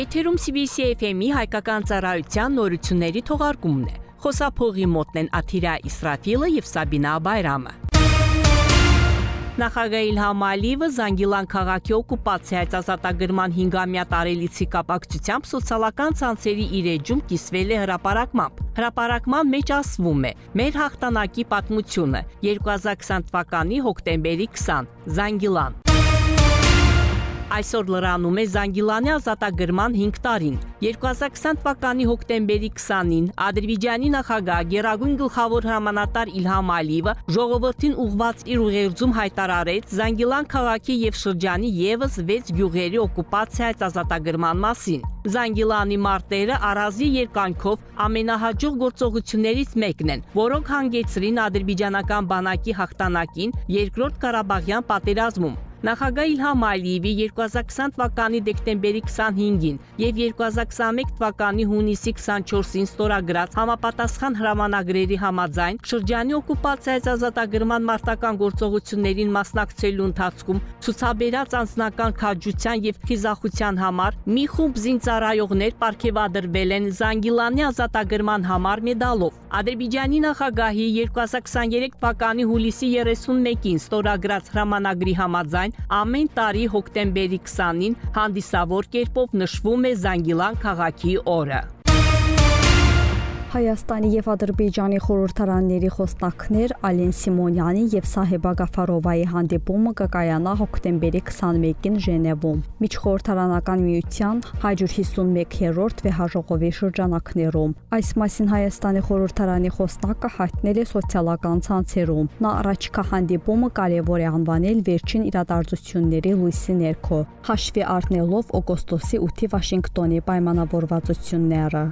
Եթերում CBC FM-ի հայկական ծառայության նորությունների թողարկումն է։ Խոսափողի մոտն են Աթիրա Իսրաֆիլը եւ Սաբինա Բայրամը։ Նախագահ Իլհամ Ալիևը Զանգիլան քաղաքի օկուպացիայից ազատագրման 5-ամյա տարելիցի կապակցությամբ սոցիալական ցանցերի իր էջում կիսվել է հրապարակմամբ։ Հրապարակման մեջ ասվում է. «Մեր հաղթանակի պատմությունը 2020 թվականի հոկտեմբերի 20 Զանգիլան»։ Այսօր լրանում է Զանգիլանի ազատագրման 5 տարին։ 2020 թվականի հոկտեմբերի 20-ին Ադրբեջանի նախագահ Գերագույն գլխավոր հրամանատար Իլհամ Ալիևը ժողովրդին ուղղված իր ուղերձում հայտարարեց Զանգիլան քաղաքի եւ շրջանի եւս 6 գյուղերի օկուպացիայից ազատագրման մասին։ Զանգիլանի մարտերը առազի երկայնքով ամենահաջող գործողություններից մեկն են, որոնք հանգեցրին ադրբեջանական բանակի հաղթանակին Երկրորդ Ղարաբաղյան պատերազմում։ Նախագահ Իլհամ Ալիևի 2020 թվականի դեկտեմբերի 25-ին եւ 2021 թվականի հունիսի 24-ին ստորագրած համապատասխան հրամանագրերի համաձայն շրջանի օկուպացիայից ազատագրման մարտական գործողություններին մասնակցելու ընթացքում ցուցաբերած անձնական քաջության եւ խիզախության համար մի խումբ զինծառայողներ պարգևադրվել են Զանգիլանի ազատագրման համար մեդալով։ Ադրբեջանի նախագահի 2023 թվականի հուլիսի 31-ին ստորագրած հրամանագրի համաձայն ամեն տարի հոկտեմբերի 20-ին հանդիսավոր կերպով նշվում է Զանգիլան քաղաքի օրը։ Հայաստանի եւ Ադրբեջանի խորհրդարանների խոսնակներ Ալեն Սիմոնյանի եւ Սահեբա Գաֆարովայի հանդիպումը կկայանա հոկտեմբերի 21-ին Ժենևում։ Միջխորհրդարանական միության 151-րդ վեհաժողովի շրջանակներում։ Այս մասին Հայաստանի խորհրդարանի խոսնակը հայտնել է սոցիալական ցանցերում։ Նա առաջիկա հանդիպումը կարևոր է անվանել վերջին իրադարձությունների լույսի ներքո, հաշվի առնելով օգոստոսի 8-ի Վաշինգտոնի պայմանավորվածությունները։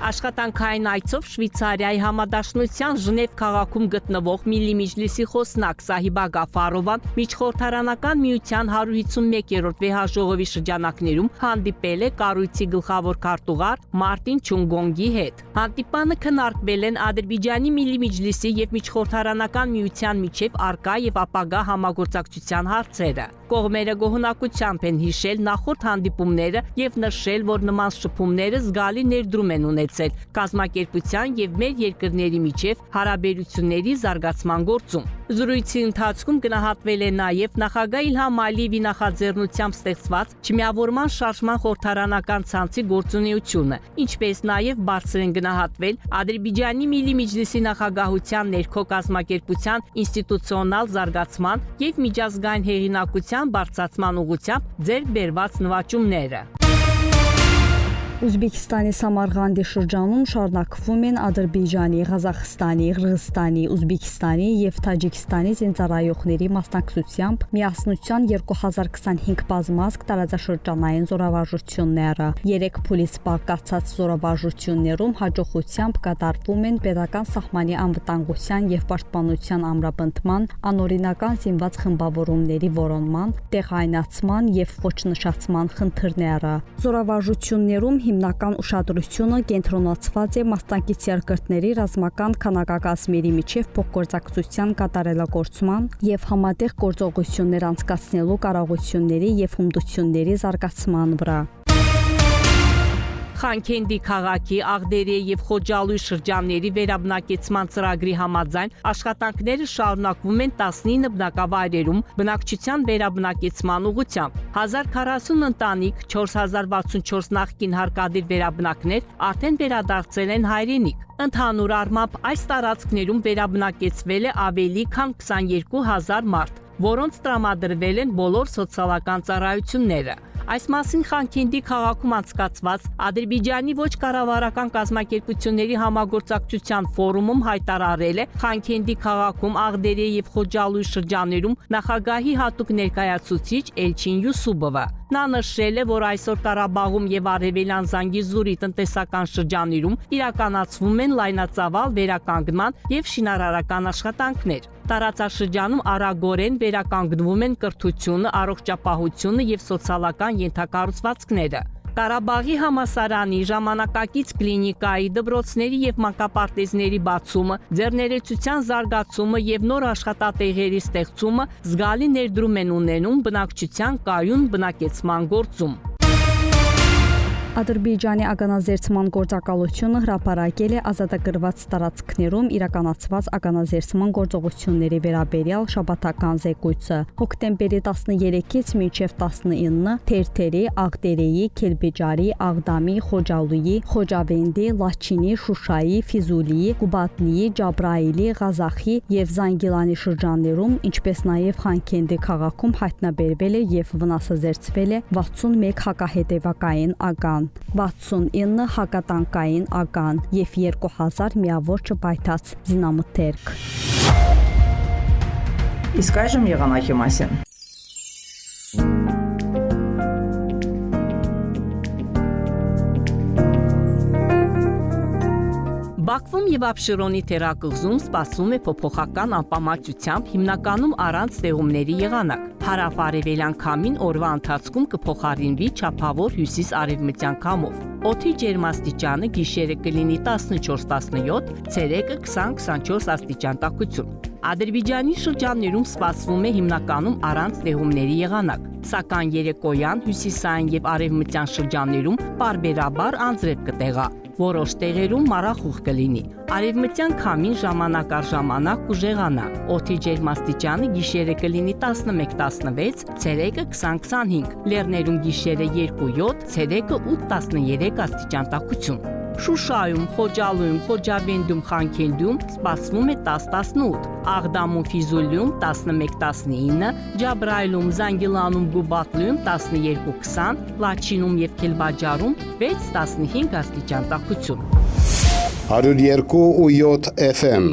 Աշխատանքային այցով Շվեյցարիայի համադաշնության Ժնև քաղաքում գտնվող Միլլի Միջլիսի խոսնակ Սահիբա Գաֆարովան միջխորհրդարանական միության 151-րդ վեհաժողովի շրջանակներում հանդիպել է կառույցի գլխավոր քարտուղար Մարտին Չունգոնգի հետ։ Հանդիպանը քննարկվել են Ադրբեջանի Միլլի Միջլիսի եւ միջխորհրդարանական միության միջև առկա եւ ապագա համագործակցության հարցերը։ Կողմերը գոհունակությամբ են հիշել նախորդ հանդիպումները եւ նշել, որ նման շփումները զգալի ներդրում են ունեցել կազմակերպության եւ մեր երկրների միջև հարաբերությունների զարգացման գործում։ Զրույցի ընթացքում գնահատվել է նաեւ նախագահ Իլհամ Ալիևի նախաձեռնությամբ ստեղծված Չմիավորման շարժման խորհրդարանական ցանցի գործունեությունը, ինչպես նաեւ բարձր են գնահատվել Ադրբեջանի Միլլի Միջլիսի նախագահության ներքո կազմակերպության ինստիտուցիոնալ զարգացման եւ միջազգային հեղինակության բարձրացման ուղղությամբ ձեռք բերված նվաճումները։ Ուզբեկիստանի Սամարղանդի շրջանում շարունակվում են Ադրբեջանի, Ղազախստանի, Ղրղստանի, Ուզբեկիստանի եւ Թաջիկստանի զինծառայողների մասնակցությամբ միասնության 2025 բազմազգ տարածաշրջանային զորավարժությունները։ 3 փուլից բաղկացած զորավարժություններում հաջողությամբ կատարվում են պետական սահմանի անվտանգության եւ պաշտպանության ամրապնդման, անօրինական զինված խմբավորումների որոնման, տեղայնացման եւ ոչնշացման խնդիրները։ Զորավարժություններում հիմնական ուշադրությունը կենտրոնացված է մասնակից երկրների ռազմական քանակակազմերի միջև փոխգործակցության կատարելագործման եւ համատեղ գործողություններ անցկացնելու կարողությունների եւ հմտությունների զարգացման վրա։ Խանքենդի քաղաքի Աղդերիե եւ Խոջալույ շրջանների վերաբնակեցման ծրագրի համաձայն աշխատանքները շարունակվում են 19 բնակավայրերում բնակչության վերաբնակեցման ուղղությամբ։ 1040 ընտանիք, 4064 նախկին հարկադիր վերաբնակներ արդեն վերադարձել են հայրենիք։ Ընդհանուր առմամբ այս տարածքներում վերաբնակեցվել է ավելի քան 22000 մարդ, որոնց տրամադրվել են բոլոր սոցիալական ծառայությունները։ Այս մասին Խանքենդի քաղաքում անցկացված Ադրբեջանի ոչ կառավարական կազմակերպությունների համագործակցության ֆորումում հայտարարել է Խանքենդի քաղաքում Աղդերիե եւ Խոջալույ շրջաններում նախագահի հատուկ ներկայացուցիչ Էլչին Յուսուբովը։ Նա նշել է, որ այսօր Ղարաբաղում եւ Արևելյան Զանգիզուրի տնտեսական շրջաններում իրականացվում են լայնածավալ վերականգնման եւ շինարարական աշխատանքներ։ Տարածաշրջանում արագորեն վերականգնվում են կրթությունը, առողջապահությունը եւ սոցիալական ենթակառուցվածքները։ Ղարաբաղի համալսարանի, ժամանակակից կլինիկայի, դպրոցների եւ մանկապարտեզների բացումը, ձեռներեցության զարգացումը եւ նոր աշխատատեղերի ստեղծումը զգալի ներդրում են ունենում բնակչության կայուն բնակեցման գործում։ Ադրբեջանի ականազերծման գործակալությունը հրապարակել է ազատագրված տարածքներում իրականացված ականազերծման գործողությունների վերաբերյալ շաբաթական զեկույցը։ Հոկտեմբերի 13-ից մինչև 19 Թերթերի, Աղդերեի, Քելբեջարի, Աղդամի, Խոջալուի, Խոջավենդի, Լաչինի, Շուշայի, Ֆիզուլիի, Կուբատնիի, Ջաբրայիլի, Ղազախի եւ Զանգիլանի շրջաններում, ինչպես նաեւ Խանքենդի քաղաքում հայտնաբերվել է եւ վնասազերծվել է 61 հակահետևակային ական, 69 հակատանկային ական եւ 2000 միավոր չպայթած զինամթերք։ Իսկ այժմ եղանակի մասին։ Բաքվում եւ Աբշերոնի թերակղզում սպասվում է փոփոխական անպամատչությամբ հիմնականում առանց ձեղումների եղանակ։ Հարավ-արևելյան քամին օրվա ընթացքում կփոխարինվի չափավոր հյուսիս-արևմտյան քամով։ Օդի ջերմաստիճանը գիշերը կլինի 14-17, ցերեկը 20-24 աստիճան տաքություն։ Ադրբեջանի շրջաններում սպասվում է հիմնականում առանց ձեղումների եղանակ, սակայն երեկոյան հյուսիսային եւ արևմտյան շրջաններում պարբերաբար անձրև կտեղա։ Որոշ տեղերում մառախուղ կլինի։ Արևմտյան քամին ժամանակ առ ժամանակ կուժեղանա։ Օդի ջերմաստիճանը գիշերը կլինի 11-16, ցերեկը 20-25, լեռներում գիշերը 2-7, ցերեկը 8-13 աստիճան տաքություն։ Շուշայում, Խոջալույում, Խոջավենդում, Խանքենդում սպասվում է 10-18, Աղդամում, Ֆիզուլիում 11-19, Ջաբրայիլում, Զանգիլանում, Գուբատնիում 12-20, Լաչինում եւ Քելբաջարում 6-15 աստիճան տաքություն։ 102.7 FM